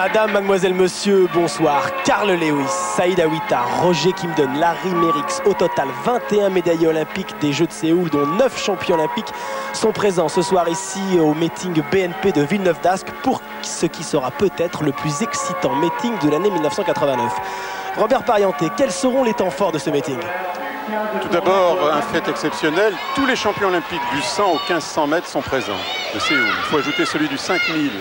Madame, mademoiselle, monsieur, bonsoir. Carl Lewis, Saïd Aouita, Roger Kimdon, Larry Merrix. Au total, 21 médaillés olympiques des Jeux de Séoul, dont 9 champions olympiques sont présents ce soir ici au meeting BNP de Villeneuve d'Ascq pour ce qui sera peut-être le plus excitant meeting de l'année 1989. Robert Parienté, quels seront les temps forts de ce meeting? Tout d'abord, un fait exceptionnel, tous les champions olympiques du 100 au 1500 mètres sont présents de Séoul. Il faut ajouter celui du 5000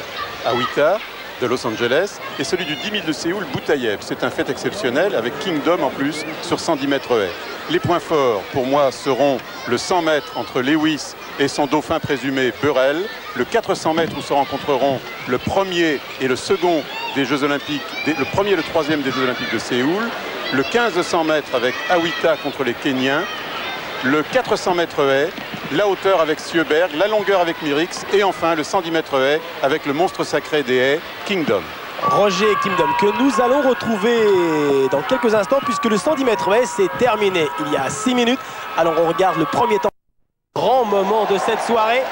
Aouita de Los Angeles et celui du 10 000 de Séoul, Boutaïev. C'est un fait exceptionnel avec Kingdom en plus sur 110 mètres haies. Les points forts pour moi seront le 100 mètres entre Lewis et son dauphin présumé Burrell, le 400 mètres où se rencontreront le premier et le second des Jeux Olympiques, le premier et le troisième des Jeux Olympiques de Séoul, le 15 de 100 mètres avec Aouita contre les Kenyans, le 400 mètres haies, la hauteur avec Sjöberg, la longueur avec Merrix et enfin le 110 mètres haies avec le monstre sacré des haies, Kingdom. Roger Kimdom, que nous allons retrouver dans quelques instants puisque le 110 mètres haies s'est terminé il y a 6 minutes. Alors on regarde le premier temps. Grand moment de cette soirée,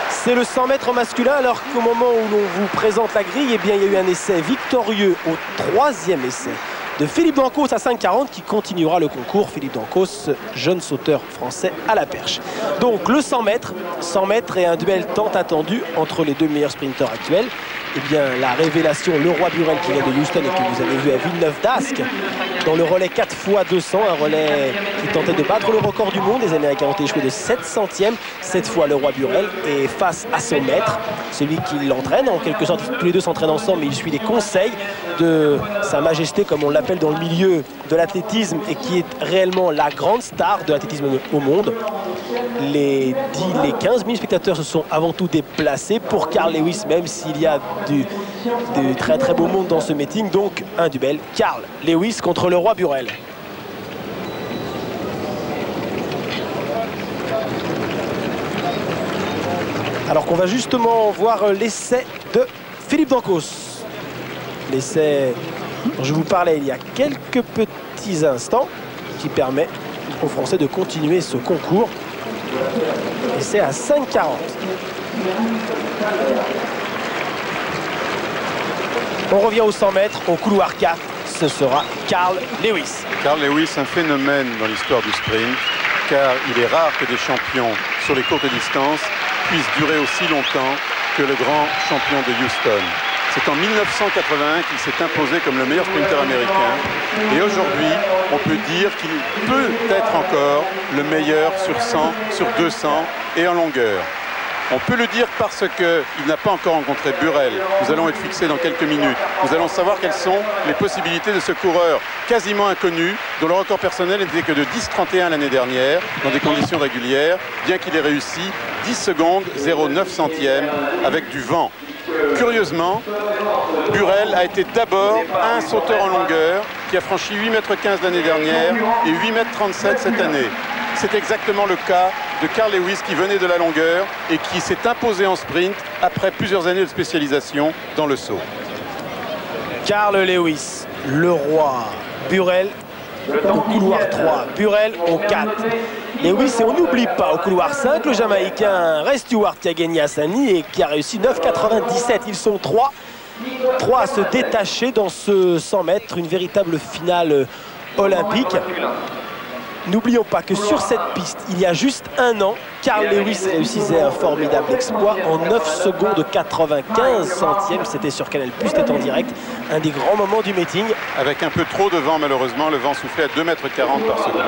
c'est le 100 mètres masculin, alors qu'au moment où l'on vous présente la grille, eh bien, il y a eu un essai victorieux au 3e essai de Philippe Dancos à 5,40 qui continuera le concours. Philippe Dancos, jeune sauteur français à la perche. Donc le 100 mètres est un duel tant attendu entre les deux meilleurs sprinteurs actuels. Eh bien, la révélation, Leroy Burrell qui vient de Houston et que vous avez vu à Villeneuve d'Ascq dans le relais 4x200, un relais qui tentait de battre le record du monde. Les Américains ont échoué de 7 centièmes. Cette fois, Leroy Burrell est face à son maître, celui qui l'entraîne. En quelque sorte, tous les deux s'entraînent ensemble, mais il suit les conseils de Sa Majesté, comme on l'appelle dans le milieu de l'athlétisme, et qui est réellement la grande star de l'athlétisme au monde. Les 15 000 spectateurs se sont avant tout déplacés pour Carl Lewis, même s'il y a du très très beau monde dans ce meeting. Donc un duel, Carl Lewis contre Leroy Burrell. Alors qu'on va justement voir l'essai de Philippe Dancos. L'essai dont je vous parlais il y a quelques petits instants, qui permet aux Français de continuer ce concours. Essai à 5,40. On revient au 100 mètres, au couloir 4, ce sera Carl Lewis. Carl Lewis, un phénomène dans l'histoire du sprint, car il est rare que des champions sur les courtes distances puissent durer aussi longtemps que le grand champion de Houston. C'est en 1981 qu'il s'est imposé comme le meilleur sprinter américain. Et aujourd'hui, on peut dire qu'il peut être encore le meilleur sur 100, sur 200 et en longueur. On peut le dire parce qu'il n'a pas encore rencontré Burrell. Nous allons être fixés dans quelques minutes. Nous allons savoir quelles sont les possibilités de ce coureur quasiment inconnu, dont le record personnel n'était que de 10,31 l'année dernière, dans des conditions régulières, bien qu'il ait réussi 10 secondes, 0,9 centièmes avec du vent. Curieusement, Burrell a été d'abord un sauteur en longueur qui a franchi 8,15 m l'année dernière et 8,37 m cette année. C'est exactement le cas de Carl Lewis qui venait de la longueur et qui s'est imposé en sprint après plusieurs années de spécialisation dans le saut. Carl Lewis, Leroy Burrell au couloir 3, Burrell au 4. Lewis, et on n'oublie pas au couloir 5 le Jamaïcain Ray Stewart qui a gagné à Saint-Denis et qui a réussi 9,97. Ils sont trois à se détacher dans ce 100 mètres, une véritable finale olympique. N'oublions pas que sur cette piste, il y a juste un an, Carl Lewis réussissait un formidable exploit en 9 secondes 95 centièmes. C'était sur Canal+, c'était en direct. Un des grands moments du meeting. Avec un peu trop de vent, malheureusement, le vent soufflait à 2,40 m par seconde.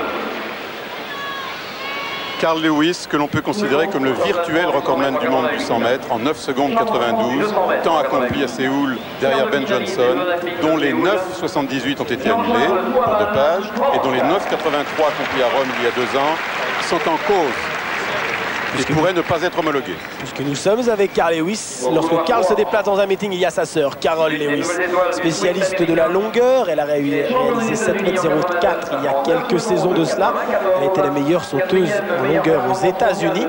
Carl Lewis, que l'on peut considérer comme le virtuel recordman du monde du 100 mètres en 9 secondes 92, temps accompli à Séoul derrière Ben Johnson, dont les 9,78 ont été annulés pour dopage et dont les 9,83 accomplis à Rome il y a 2 ans sont en cause et pourraient ne pas être homologués. Puisque nous sommes avec Carl Lewis. Lorsque Carl se déplace dans un meeting, il y a sa sœur, Carol Lewis, spécialiste de la longueur. Elle a réalisé 7,04 m il y a quelques saisons de cela. Elle était la meilleure sauteuse en longueur aux États-Unis.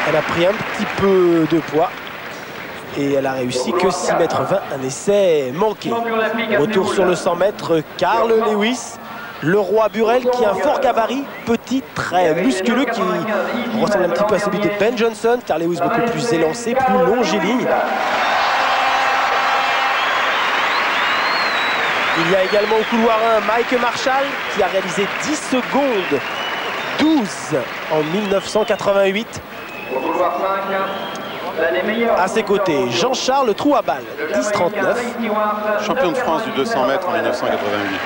Elle a pris un petit peu de poids. Et elle a réussi que 6,20 m, un essai manqué. Retour sur le 100 mètres, Carl Lewis Le roi Burrell qui a un fort gabarit, petit, très musculeux, qui ressemble un petit peu à celui de Ben Johnson. Carl Lewis beaucoup plus élancé, plus longiligne. Il y a également au couloir 1 Mike Marshall qui a réalisé 10 secondes 12 en 1988. Au couloir 5, à ses côtés, Jean-Charles Trouabal, 10,39. Champion de France du 200 mètres en 1988.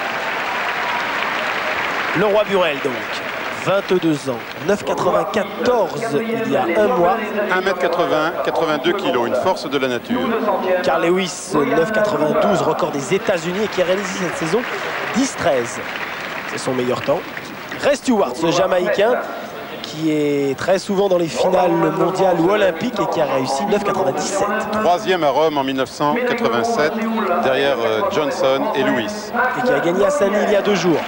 Le roi Burrell donc, 22 ans, 9,94 il y a un mois. 1m80, 82 kg, une force de la nature. Carl Lewis, 9,92, record des États-Unis et qui a réalisé cette saison 10,13. C'est son meilleur temps. Ray Stewart, ce Jamaïcain, qui est très souvent dans les finales mondiales ou olympiques et qui a réussi 9,97. Troisième à Rome en 1987, derrière Johnson et Lewis. Et qui a gagné à Saint-Denis il y a 2 jours.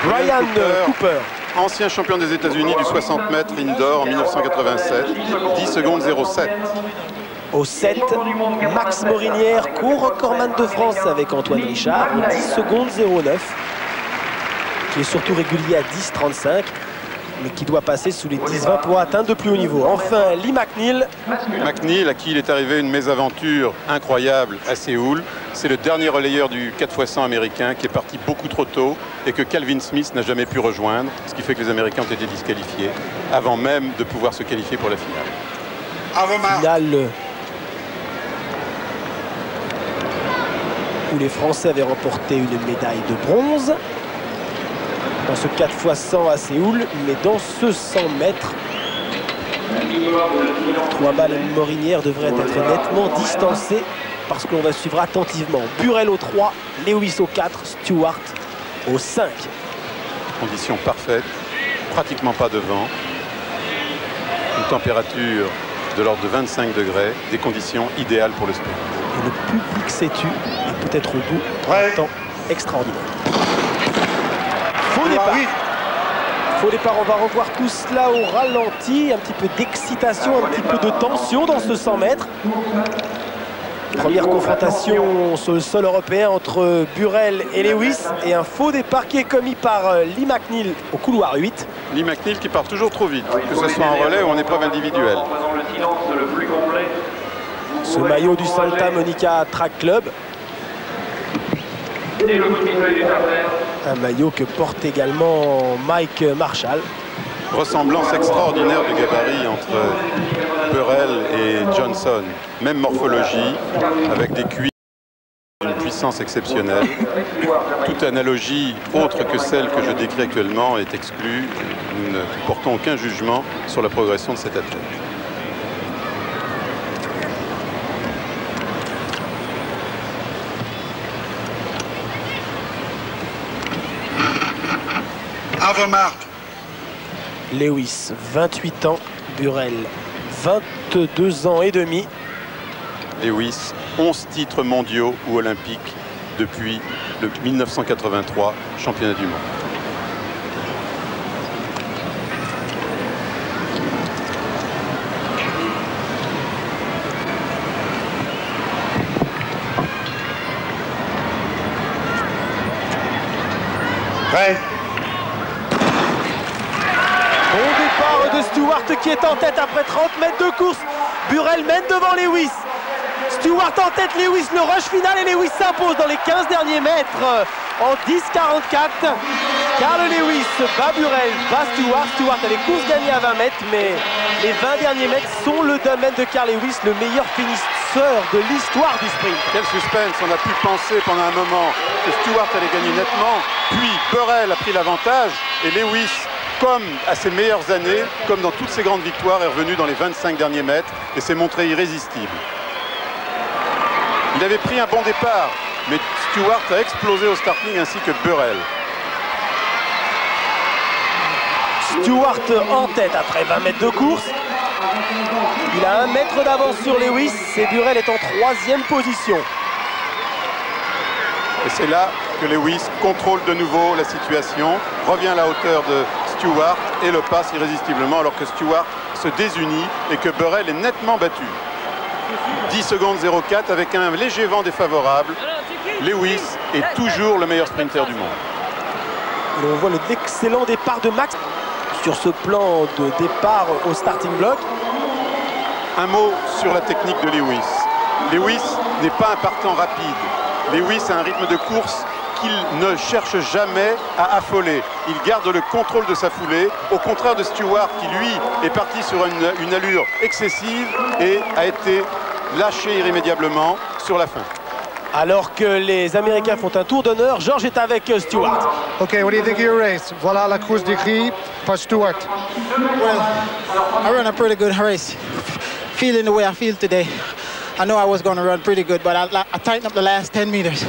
Brian Cooper. Ancien champion des États-Unis du 60 mètres indoor en 1987, 10 secondes 07. Au 7, Max Morinière, co-recordman de France avec Antoine Richard, 10 secondes 09. Qui est surtout régulier à 10,35, mais qui doit passer sous les 10,20 pour atteindre de plus haut niveau. Enfin, Lee McNeil. McNeil, à qui il est arrivé une mésaventure incroyable à Séoul. C'est le dernier relayeur du 4x100 américain qui est parti beaucoup trop tôt et que Calvin Smith n'a jamais pu rejoindre, ce qui fait que les Américains ont été disqualifiés avant même de pouvoir se qualifier pour la finale. Finale où les Français avaient remporté une médaille de bronze dans ce 4x100 à Séoul, mais dans ce 100 mètres, Trouabal et Morinière devraient être nettement distancés parce qu'on va suivre attentivement Burrell au 3, Lewis au 4, Stewart au 5. Conditions parfaites, pratiquement pas de vent, une température de l'ordre de 25 degrés, des conditions idéales pour le sprint. Et le public s'est tu et peut-être au bout un temps extraordinaire. Faux départ. Faux départ, on va revoir tout cela au ralenti. Un petit peu d'excitation, un petit peu de tension dans ce 100 mètres. Première confrontation sur le sol européen entre Burrell et Lewis. Et un faux départ qui est commis par Lee McNeil au couloir 8. Lee McNeil qui part toujours trop vite, que ce soit en relais ou en épreuve individuelle. Ce maillot du Santa Monica Track Club. Un maillot que porte également Mike Marshall. Ressemblance extraordinaire de gabarit entre Burrell et Johnson. Même morphologie, avec des cuisses d'une puissance exceptionnelle. Toute analogie autre que celle que je décris actuellement est exclue. Nous ne portons aucun jugement sur la progression de cet athlète. Lewis, 28 ans. Burrell, 22 ans et demi. Lewis, 11 titres mondiaux ou olympiques depuis le 1983 championnat du monde. Prêt. Bon départ de Stewart qui est en tête après 30 mètres de course. Burrell mène devant Lewis. Stewart en tête, Lewis, le rush final et Lewis s'impose dans les 15 derniers mètres en 10,44. Carl Lewis bat Burrell, bat Stewart. Stewart a les courses gagnées à 20 mètres, mais les 20 derniers mètres sont le domaine de Carl Lewis, le meilleur finisseur de l'histoire du sprint. Quel suspense, on a pu penser pendant un moment que Stewart allait gagner nettement, puis Burrell a pris l'avantage et Lewis, comme à ses meilleures années, comme dans toutes ses grandes victoires, est revenu dans les 25 derniers mètres et s'est montré irrésistible. Il avait pris un bon départ, mais Stewart a explosé au starting ainsi que Burrell. Stewart en tête après 20 mètres de course. Il a 1 mètre d'avance sur Lewis et Burrell est en 3e position. Et c'est là que Lewis contrôle de nouveau la situation, revient à la hauteur de Stewart et le passe irrésistiblement alors que Stewart se désunit et que Burrell est nettement battu. 10 secondes 04 avec un léger vent défavorable. Lewis est toujours le meilleur sprinter du monde. Et on voit l'excellent départ de Max sur ce plan de départ au starting block. Un mot sur la technique de Lewis. Lewis n'est pas un partant rapide. Lewis a un rythme de course qu'il ne cherche jamais à affoler. Il garde le contrôle de sa foulée, au contraire de Stewart qui, lui, est parti sur une allure excessive et a été lâché irrémédiablement sur la fin. Alors que les Américains font un tour d'honneur, George est avec Stewart. Okay, what do you think of your race? Voilà la course décrite par Stewart. Well, I ran a pretty good race. Feeling the way I feel today. I know I was going to run pretty good, but I tightened up the last 10 meters.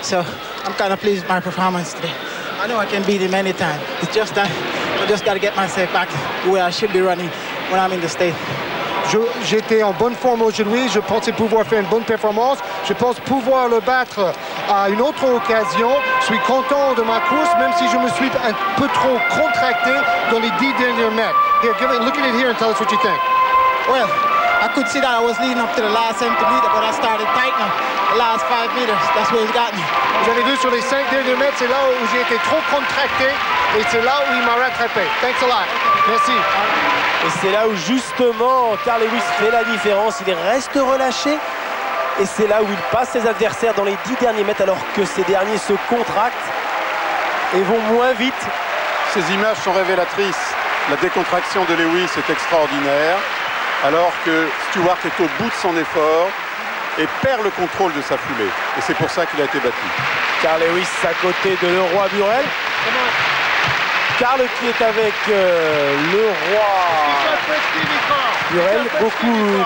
So I'm kind of pleased with my performance today. I know I can beat him anytime. It's just that I just got to get myself back the way I should be running when I'm in the state. J'étais en bonne forme aujourd'hui, je pensais pouvoir faire une bonne performance, je pense pouvoir le battre à une autre occasion. Je suis content de ma course, même si je me suis un peu trop contracté dans les 10 derniers mètres. Here, look at it here and tell us what you think. Well, I could see that I was leading up to the last 70 meters, but I started tightening the last 5 meters. That's where it got me. Vous avez vu sur les 5 derniers mètres, c'est là où j'ai été trop contracté et c'est là où il m'a rattrapé. Thanks a lot. Merci. Et c'est là où justement Carl Lewis fait la différence. Il reste relâché et c'est là où il passe ses adversaires dans les 10 derniers mètres alors que ces derniers se contractent et vont moins vite. Ces images sont révélatrices. La décontraction de Lewis est extraordinaire alors que Stewart est au bout de son effort et perd le contrôle de sa foulée. Et c'est pour ça qu'il a été battu. Carl Lewis à côté de Leroy Burel. Carl qui est avec Leroy Burel. Beaucoup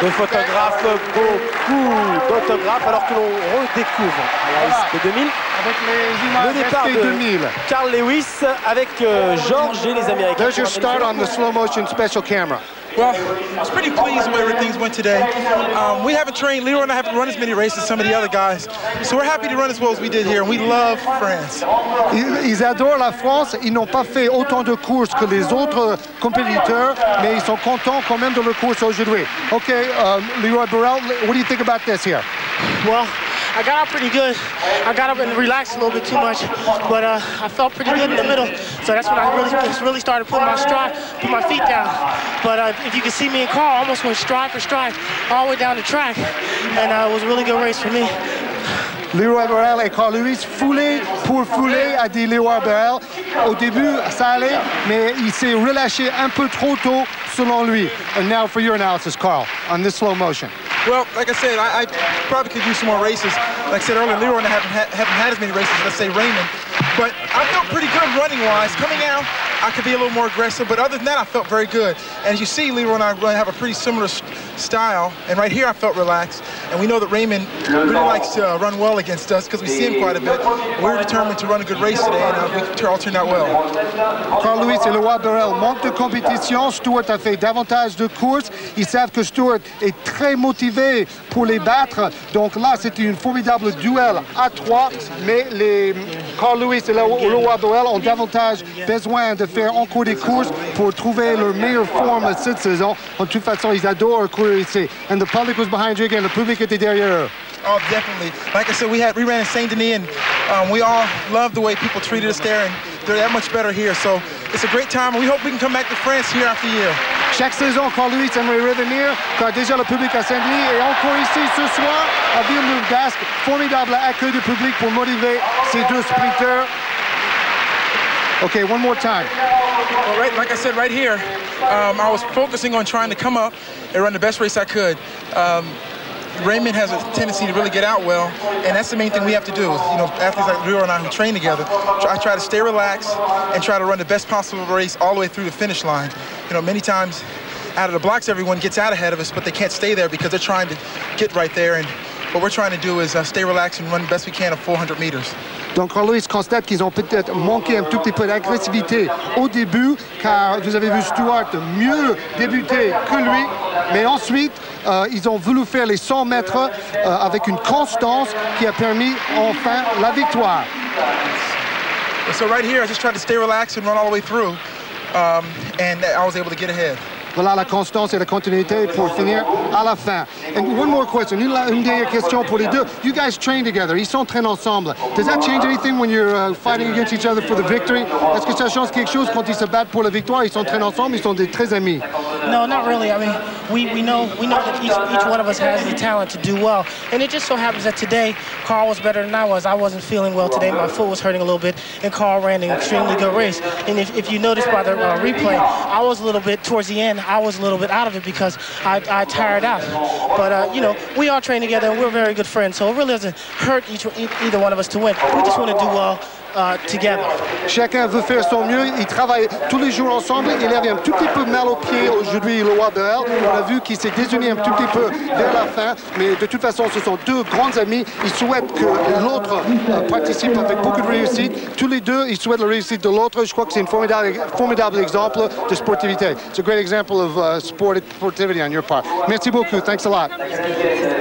de photographes, beaucoup d'autographes alors que l'on redécouvre à la SP 2000 le départ de 2000. Carl Lewis avec George et les Américains. There's your start on the slow motion special camera. Well, I was pretty pleased with where things went today. We haven't trained, Leroy and I haven't run as many races as some of the other guys. So we're happy to run as well as we did here, and we love France. Ils adorent la France, ils n'ont pas fait autant de courses que les autres compétiteurs, mais ils sont contents quand même de leur course aujourd'hui. Okay, Leroy Burel, what do you think about this here? Well, I got out pretty good. I got up and relaxed a little bit too much, but I felt pretty good in the middle. So that's when I really started putting my feet down. But if you can see me and Carl, I almost went stride for stride all the way down the track, and it was a really good race for me. Leroy Burel et Carl Lewis, foulée pour foulée, a dit Leroy Burel. Au début, ça allait, mais il s'est relâché un peu trop tôt, selon lui. And now for your analysis, Carl, on this slow motion. Well, like I said, I probably could use some more races. Like I said earlier, Leroy and I haven't had as many races as, let's say, Raymond. But I felt pretty good running-wise. Coming out, I could be a little more aggressive, but other than that, I felt very good. And as you see, Leroy and I have a pretty similar style, and right here I felt relaxed. And we know that Raymond really likes to run well against us because we see him quite a bit. We were determined to run a good race today, and we all turned out well. Carl Lewis et Leroy Burel manquent de compétition. Stewart a fait davantage de courses. Ils savent que Stewart est très motivé pour les battre. Donc là, c'était une formidable duel à 3, mais Carl Lewis et Leroy Burel ont davantage besoin de faire encore des courses pour trouver leur meilleure forme cette saison. De toute façon, ils adorent courir ici. And the public was behind you again. Le public était derrière eux. Oh, definitely. Like I said, we ran in Saint-Denis, and we all loved the way people treated us there, and they're that much better here. So it's a great time, and we hope we can come back to France year after year. Chaque saison, Carl Lewis aimerait revenir quand déjà le public à Saint-Denis et encore ici ce soir à Villeneuve-d'Ascq. Formidable accueil du public pour motiver ces deux sprinteurs. Okay, one more time. Well, right, like I said, right here, I was focusing on trying to come up and run the best race I could. Raymond has a tendency to really get out well, and that's the main thing we have to do. You know, athletes like Leroy and I who train together, I try to stay relaxed and try to run the best possible race all the way through the finish line. You know, many times out of the blocks, everyone gets out ahead of us, but they can't stay there because they're trying to get right there. And what we're trying to do is stay relaxed and run the best we can at 400 meters. Donc, Carl Lewis constate qu'ils ont peut-être manqué un tout petit peu d'agressivité au début, car vous avez vu Stewart mieux débuter que lui, mais ensuite, ils ont voulu faire les 100 mètres avec une constance qui a permis enfin la victoire. So right here, I just tried to stay relaxed and run all the way through, and I was able to get ahead. voilà la constance et la continuité pour finir à la fin. And one more question, une dernière question pour les deux. You guys train together, ils s'entraînent ensemble. Does that change anything when you're fighting against each other for the victory? Est-ce que ça change quelque chose quand ils se battent pour la victoire? Ils s'entraînent ensemble, ils sont des très amis. No, not really. I mean, we know that each one of us has the talent to do well. And it just so happens that today, Carl was better than I was. I wasn't feeling well today. My foot was hurting a little bit, and Carl ran an extremely good race. And if you notice by the replay, I was a little bit, towards the end, I was a little bit out of it because I tired out. But, you know, we all train together, and we're very good friends, so it really doesn't hurt either one of us to win. We just want to do well together. Chacun veut faire son mieux, ils travaillent tous les jours ensemble. Il avait un tout petit peu mal au pied aujourd'hui, le Roi Burrell. On a vu qu'il s'est désuni un tout petit peu vers la fin, mais de toute façon, ce sont deux grands amis. Ils souhaitent que l'autre participe avec beaucoup de réussite. Tous les deux, ils souhaitent la réussite de l'autre. Je crois que c'est un formidable exemple de sportivité. It's a great example of sportivity on your part. Merci beaucoup. Thanks a lot.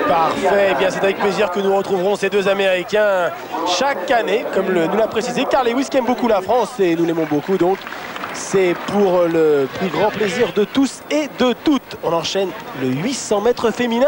Parfait. Eh bien, c'est avec plaisir que nous retrouverons ces deux Américains chaque année, comme nous l'a précisé. Carl Lewis qui aime beaucoup la France et nous l'aimons beaucoup, donc c'est pour le plus grand plaisir de tous et de toutes. On enchaîne le 800 mètres féminin.